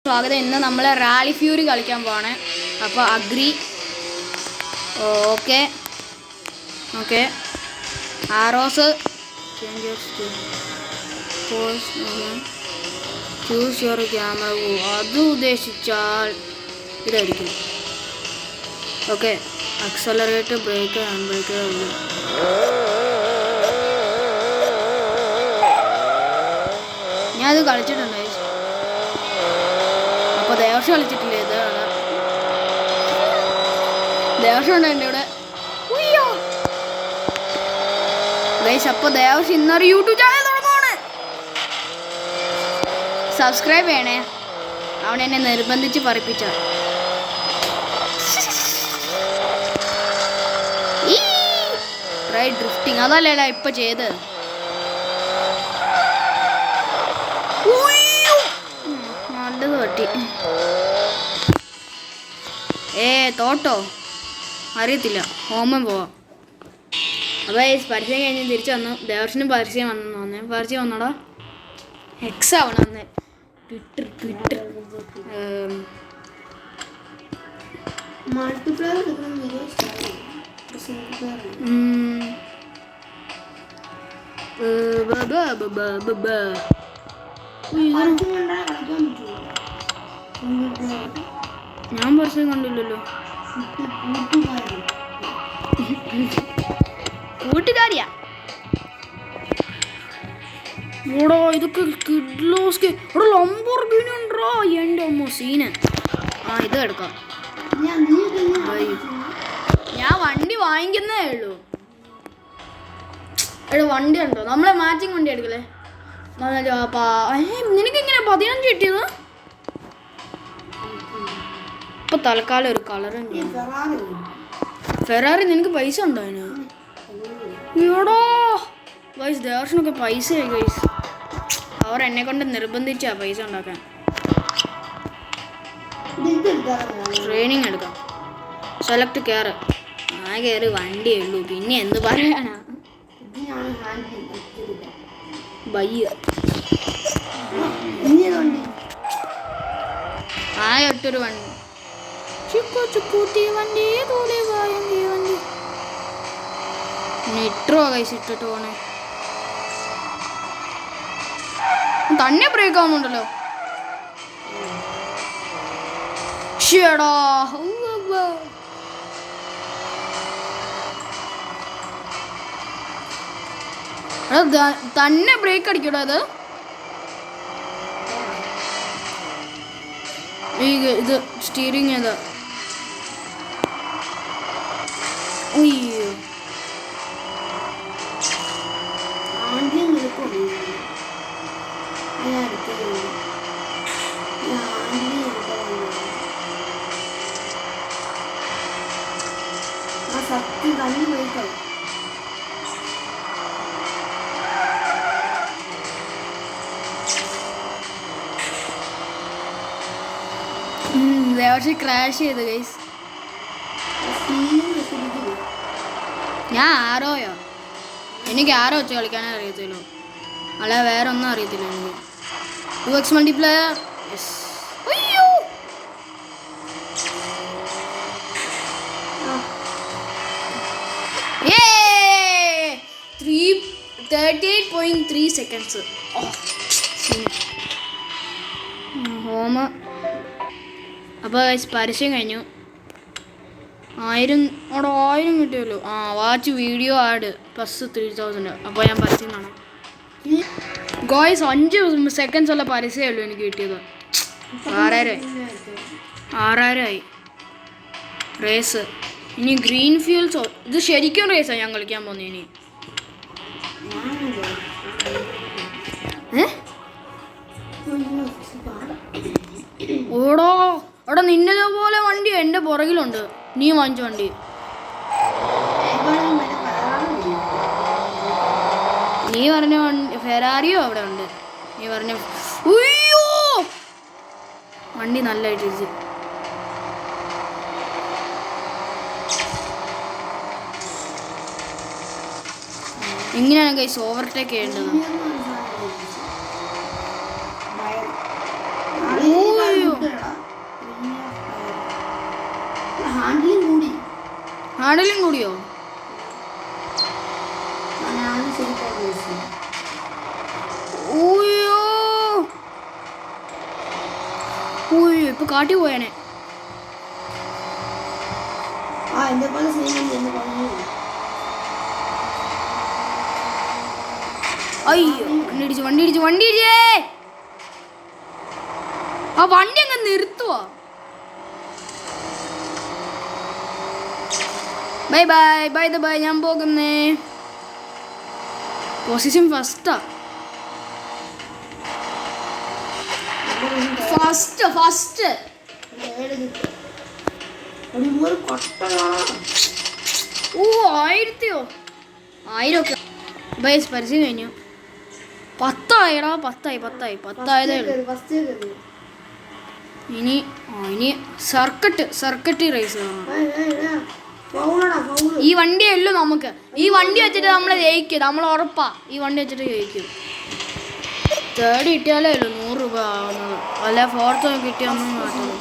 സ്വാഗതം. ഇന്ന് നമ്മൾ റാലി ഫ്യൂരി കളിക്കാൻ പോവാണ്. അപ്പോൾ agree. Okay okay. Arrows choose your camera. അത് ഉദ്ദേശിച്ചാൽ ഇതായിരിക്കും. Okay. Accelerate, brake, hand brake. ഞാനത് കളിച്ചിട്ടുണ്ട്. അപ്പോൾ ദേവർഷം കളിച്ചിട്ടില്ലേ? ഇതാണ് ദേവർഷം ഉണ്ട് എൻ്റെ ഇവിടെ. ഗൈസ്, അപ്പോൾ ദേവർഷം ഇന്നൊരു യൂട്യൂബ് ചാനൽ തുടങ്ങുവാണ്. സബ്സ്ക്രൈബ് ചെയ്യണേ. അവൻ എന്നെ നിർബന്ധിച്ച് പറയിപ്പിച്ച. റൈറ്റ് ഡ്രിഫ്റ്റിങ് അതല്ലേടാ ഇപ്പം ചെയ്ത്. നല്ലത് പറ്റി. തോട്ടോ അറിയത്തില്ല. ഹോമം പോവാം. അപ്പോൾ ഈ പരിചയം കഴിഞ്ഞ് തിരിച്ചു വന്നു. ദേവർഷനും പരിചയം വന്നേ. പരിചയം വന്നോടാ. എക്സ് ആവണം അന്ന്. ട്വിറ്റർ ഞാൻ പരിചയം കണ്ടില്ലല്ലോ. കൂട്ടുകാരിയാ ഓടോ. ഇതൊക്കെ കിഡ്ലോസ്കി ഇവിടെ ലംബോർഗിനി ഉണ്ടോ? എൻ്റെ അമ്മ സീന്. ഇത് എടുക്കാം. ഞാൻ വണ്ടി വാങ്ങിക്കുന്നേ ഉള്ളൂ. എടാ വണ്ടി ഉണ്ടോ? നമ്മളെ മാച്ചിങ് വണ്ടി എടുക്കലേ. നിനക്കിങ്ങനെ 15 കിട്ടിയത്? ഇപ്പൊ തൽക്കാലം ഒരു കളർ ഫെറാറി. നിനക്ക് പൈസ ഉണ്ടോ അതിന്? ഈടോ ഗൈസ്, ദേവർഷനൊക്കെ പൈസയായി ഗൈസ്. അവർ എന്നെ കൊണ്ട് നിർബന്ധിച്ചാ പൈസ ഉണ്ടാക്കാൻ. ട്രെയിനിങ് എടുക്കാം. സെലക്ട് കയറ്. ആ കയറി വണ്ടിയേ ഉള്ളൂ. പിന്നെ എന്ത് പറയാനാ? ആയിട്ടൊരു വണ്ടി. വണ്ടി ഇട്ടോ കൈസ് ഇട്ടിട്ട് പോണേ. തന്നെ ബ്രേക്ക് ആവുന്നുണ്ടല്ലോ. ഷേടാ തന്നെ ബ്രേക്ക് അടിക്കടോ. അത് ഇത് സ്റ്റീറിങ് ഏതാ? അയ്യോ സത്യം തന്നെ പോയിട്ടോ. ദേവർഷി ക്രാഷ് ചെയ്ത് ഗൈസ്. ഞാൻ ആരോയോ? എനിക്ക് ആരോ വെച്ച് കളിക്കാനേ അറിയത്തുള്ളൂ. അല്ല വേറെ ഒന്നും അറിയത്തില്ല എനിക്ക്. 2x multiplier. യെസ്. അയ്യോ 38.3 സെക്കൻഡ്സ്. ഹോമ. അപ്പോൾ പരസ്യം കഴിഞ്ഞു. 1000 കിട്ടിയല്ലോ. Watch video add +3000. അപ്പോൾ ഞാൻ പരസ്യം കാണാം. ഗോയ്സ് 5 സെക്കൻഡ്സ് ഉള്ള പരസ്യമേ ഉള്ളൂ എനിക്ക് കിട്ടിയത്. 6000 ആയി. റേസ് ഇനി ഗ്രീൻ ഫ്യൂൽസോ. ഇത് ശരിക്കും റേസാണ് ഞാൻ കളിക്കാൻ പോകുന്നത് ഇനി. ഓടോ അവിടെ നിന്നതേ പോലെ വണ്ടി എൻ്റെ പുറകിലുണ്ട്. നീ വാങ്ങിച്ച വണ്ടി. നീ പറഞ്ഞ ഫെറാറിയോ അവിടെ ഉണ്ട്. നീ പറഞ്ഞ ഉയ്യോ വണ്ടി നല്ലതായിട്ട് ഇരിച്ചു. എങ്ങനെയാണ് ഗൈസ് ഓവർടേക്ക് ചെയ്യേണ്ടത്? ആടിലും കൂടിയോ? ഓയ്യോ ഓയ്യോ ഇപ്പൊ കാട്ടി പോയാനെ. അയ്യോ വണ്ടി ഇടിച്ചേ. ആ വണ്ടി അങ്ങ് നിർത്തുവാ. ബൈ ബൈ ഞാൻ പോകുന്നേ. Position first. ഓ 1000 ബൈ പരസ്യം കഴിഞ്ഞു. 10 10ആയതേ ഉള്ളൂ. ഇനി സർക്കട്ട് റേസ്. ഈ വണ്ടിയേ ഉള്ളൂ നമുക്ക്. ഈ വണ്ടി വെച്ചിട്ട് നമ്മൾ ജയിക്കും. നമ്മൾ ഉറപ്പാ ഈ വണ്ടി വെച്ചിട്ട് ജയിക്കും. 3rd കിട്ടിയാലേ ഉള്ളൂ 100 രൂപ ആവുന്നത്. അല്ല 4th കിട്ടിയൊന്നും മാറ്റുള്ളൂ.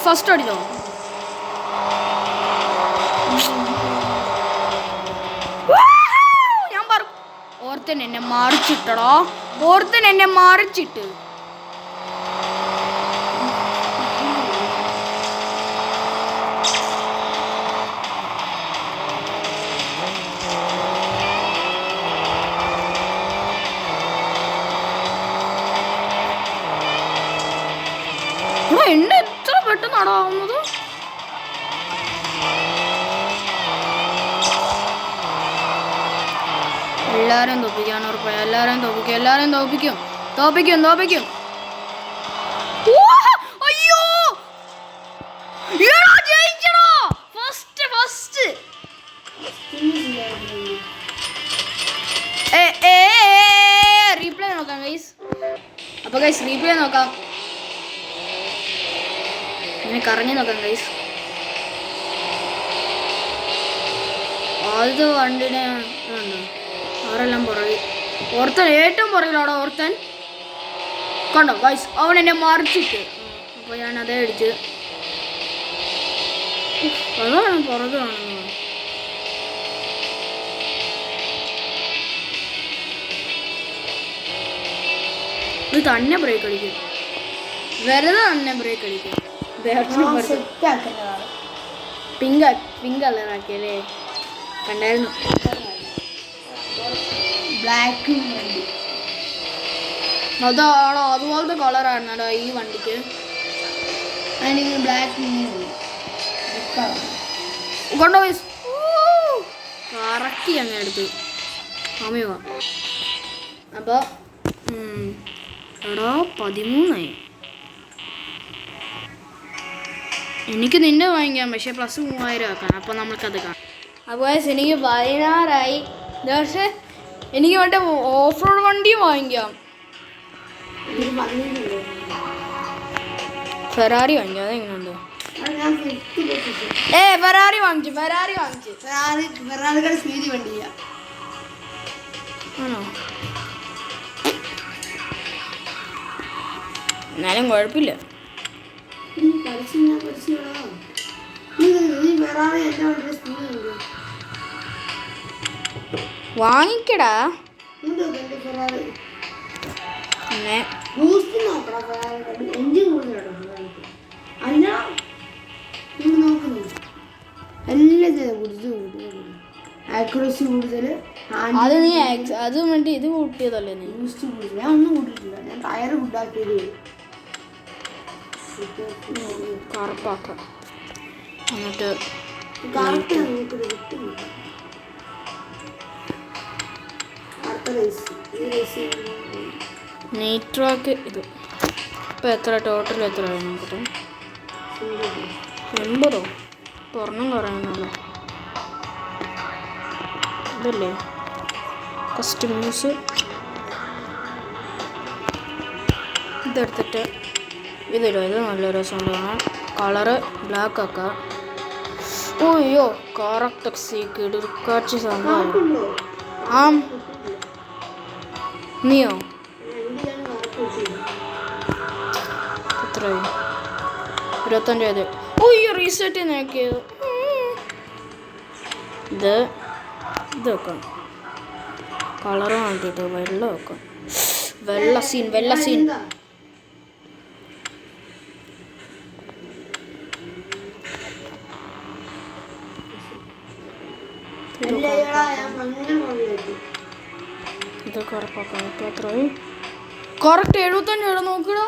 ഫസ്റ്റ് അടിച്ചോ? ഞാൻ പറഞ്ഞു ഓർത്തൻ എന്നെ മറിച്ചിട്ട്. എന്നെ എത്ര പെട്ടെന്ന് അടാവുന്നത്. എല്ലാരും തോപ്പിക്കാൻ ഉറപ്പായി. എല്ലാരും തോപ്പിക്കും. അയ്യോ ജയിച്ചോ. ഫസ്റ്റ് റീപ്ലേ നോക്കാം ഗൈസ്. അപ്പൊ ഗൈസ് റീപ്ലേ നോക്കാം. കറങ്ങി നോക്കാം ഗൈസ്. ആദ്യത്തെ വണ്ടിനെ ആരെല്ലാം പുറകിൽ. ഓർത്തൻ ഏറ്റവും പുറകിലാണോ ഓർത്തൻ? കണ്ടോ ഗൈസ് അവൻ എന്നെ മറിച്ചിട്ട്. അപ്പോൾ ഞാൻ അതേ അടിച്ച്. അതാണ് പുറകെ കാണുന്നത്. ഇത് തന്നെ ബ്രേക്ക് അടിക്കും. വെറുതെ തന്നെ ബ്രേക്ക് അടിക്കും. പിങ്ക് കളറാക്കിയല്ലേ? കണ്ടായിരുന്നു. ബ്ലാക്ക് അതാണോ? അതുപോലത്തെ കളറായിരുന്നടാ ഈ വണ്ടിക്ക്. ബ്ലാക്ക് കൊണ്ടോ കറക്റ്റ് അങ്ങ് എടുത്ത് സമയമാ. അപ്പോൾ എടാ 13 എനിക്ക് നിന്നെ വാങ്ങിക്കാം. പക്ഷേ +3000 ആക്കണം. അപ്പോൾ നമുക്കത് കാണാം. അപ്പോൾ എനിക്ക് 16 പക്ഷേ എനിക്ക് വേണ്ട ഓഫ് റോഡ് വണ്ടിയും വാങ്ങിക്കാം. ഫെറാറി വാങ്ങിക്കാം. അതെങ്ങനെയുണ്ട്? ഫെറാറി വാങ്ങിച്ചു. സ്പീഡ് വണ്ടിയാ ആണോ? എന്നാലും കുഴപ്പമില്ല. വാങ്ങിക്കടാ. ആക്യുറസി കൂടുതൽ. അത് നീ അത് വേണ്ടി ഇത് കൂട്ടിയതല്ലേ? നീ ഞാൻ ഒന്നും കൂട്ടിയിട്ടില്ല. ഞാൻ ടയർ ഫുഡാക്കിയത്. കറുപ്പാക്കാം. എന്നിട്ട് നൈട്രോക്ക് ഇത് ഇപ്പം എത്ര ടോട്ടൽ എത്ര നോക്കട്ടെ. 80 പുറണം കുറയുന്നല്ലോ. ഇതല്ലേ കസ്റ്റമേഴ്സ്. ഇതെടുത്തിട്ട് ഇതിലോ. ഇത് നല്ല രസമുണ്ട് കാണാൻ. കളറ് ബ്ലാക്ക് ആക്കാം. ഓയ്യോ കറക്റ്റ് കിടക്കാച്ച സംഭവം. നീയോ എത്രയായി? 25. ഓ ഈ റീസെറ്റ് നോക്കിയത്. ഇത് വെക്കാം, കളറ് മാറ്റിയിട്ട് വെള്ളം വെക്കാം. വെള്ള സീൻ ഇതൊക്കെ ഉറപ്പാക്കാം. ഇപ്പം എത്രയായി? കറക്റ്റ് 75 നോക്കണോ?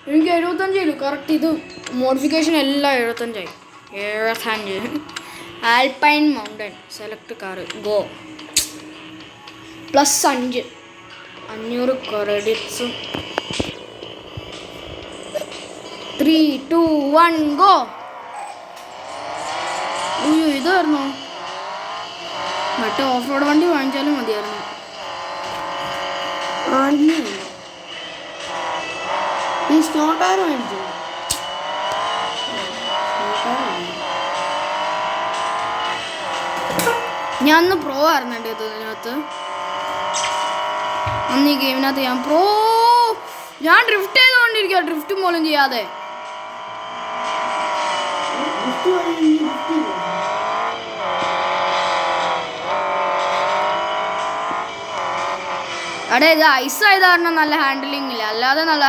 എനിക്ക് 75 കറക്റ്റ്. ഇത് മോഡിഫിക്കേഷൻ എല്ലാം 75. Alpine mountain select car go +5 500 ക്രെഡിറ്റ്സും. 3, 2, 1 go. അയ്യോ ഇതായിരുന്നോ? മറ്റേ ഓഫ് റോഡ് വണ്ടി വാങ്ങിച്ചാലും മതിയായിരുന്നു. ഈ സ്നോ ടയർ മേടിച്ചു. ഞാൻ അന്ന് പ്രോ ആയിരുന്നുണ്ട് ഇതിനകത്ത്. അന്ന് ഈ ഗെയിമിനകത്ത് ഞാൻ ഡ്രിഫ്റ്റ് ചെയ്തുകൊണ്ടിരിക്കുക, ഡ്രിഫ്റ്റ് പോലും ചെയ്യാതെ. അടേ ഇത് ഐസ് ആയത് കാരണം നല്ല ഹാൻഡിലിംഗ് ഇല്ല, അല്ലാതെ നല്ല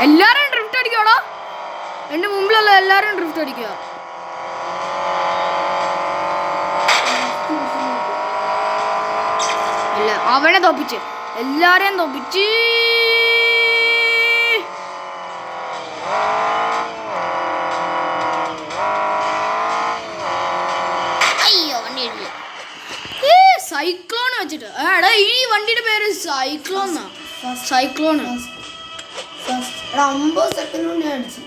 എല്ലാരും ഡ്രിഫ്റ്റ് അടിക്കോടോ. എന്റെ മുമ്പിലുള്ള എല്ലാരും ഡ്രിഫ്റ്റ് അടിക്കുക. ഇല്ല അവനെ തോപ്പിച്ച് എല്ലാരെയും തോപ്പിച്ച്. അയ്യോ വണ്ടി സൈക്ലോൺ വെച്ചിട്ട്. എടാ ഈ വണ്ടിയുടെ പേര് സൈക്ലോൺ. 50 സെക്കൻഡ് കൊണ്ട് അടിച്ചു.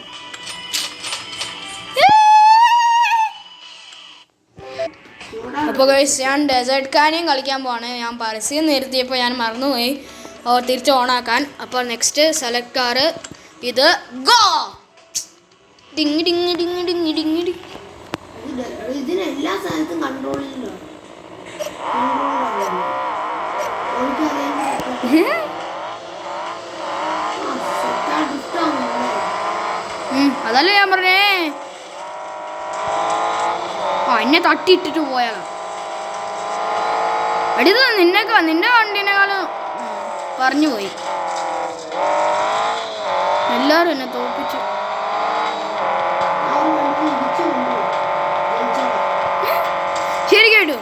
അപ്പോൾ ഗൈസ് ഞാൻ ഡെസേർട്ട് കാനിയും കളിക്കാൻ പോവാണ്. ഞാൻ പരസ്യം നിർത്തിയപ്പോൾ ഞാൻ മറന്നുപോയി തിരിച്ച് ഓണാക്കാൻ. അപ്പോൾ നെക്സ്റ്റ് സെലക്ട് കാറ് ഇത് go. Ding ding ding ding ding ding. ഇതിനെല്ലാ സ്ഥലത്തും കൺട്രോളിലോ. അതല്ലേ ഞാൻ പറഞ്ഞേ. എന്നെ തട്ടിയിട്ടിട്ട് പോയാലോ. അടിയത് നിന്റെ വണ്ടിനേക്കാളും പറഞ്ഞു പോയി. എല്ലാരും എന്നെ തോപ്പിച്ചു. ശരിക്കും അടിച്ചു.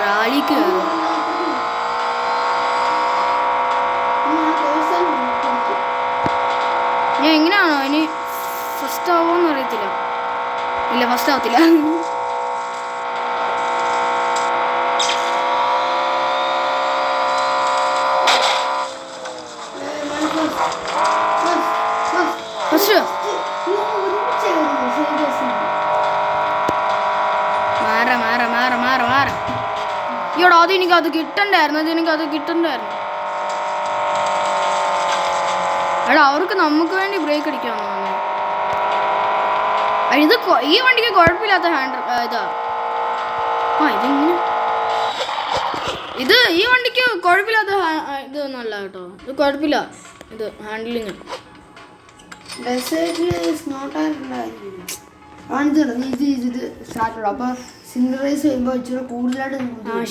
റാലിക്ക് കയറും. ഞാൻ എങ്ങനെയാണോ ഇനി ഫസ്റ്റ് ആവുമെന്ന് അറിയത്തില്ല. ഇല്ല ഫസ്റ്റ് ആവത്തില്ല. ഫസ്റ്റ് മാറ ഈയോടെ അതെനിക്കത് കിട്ടണ്ടായിരുന്നു. എടാ അവർക്ക് നമുക്ക് വേണ്ടി ബ്രേക്ക് അടിക്കാമെന്ന് തോന്നുന്നു. ഇത് ഈ വണ്ടിക്ക് കുഴപ്പമില്ലാത്ത ഇതാ. ഈ വണ്ടിക്ക് കുഴപ്പമില്ലാത്ത ഇതൊന്നും അല്ല കേട്ടോ. ഇത് കുഴപ്പമില്ല, ഇത് ഹാൻഡിലിങ്. സ്നോ ടയർ ഇത് സ്റ്റാർട്ട്. അപ്പൊ സിംഗിൾ റേസ് ചെയ്യുമ്പോൾ ഇച്ചിരി കൂടുതലായിട്ട്.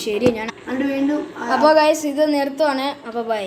ശരി ഞാൻ വീണ്ടും. അപ്പോൾ ഗൈസ് ഇത് നിർത്തുവാണ്. അപ്പോൾ ബൈ.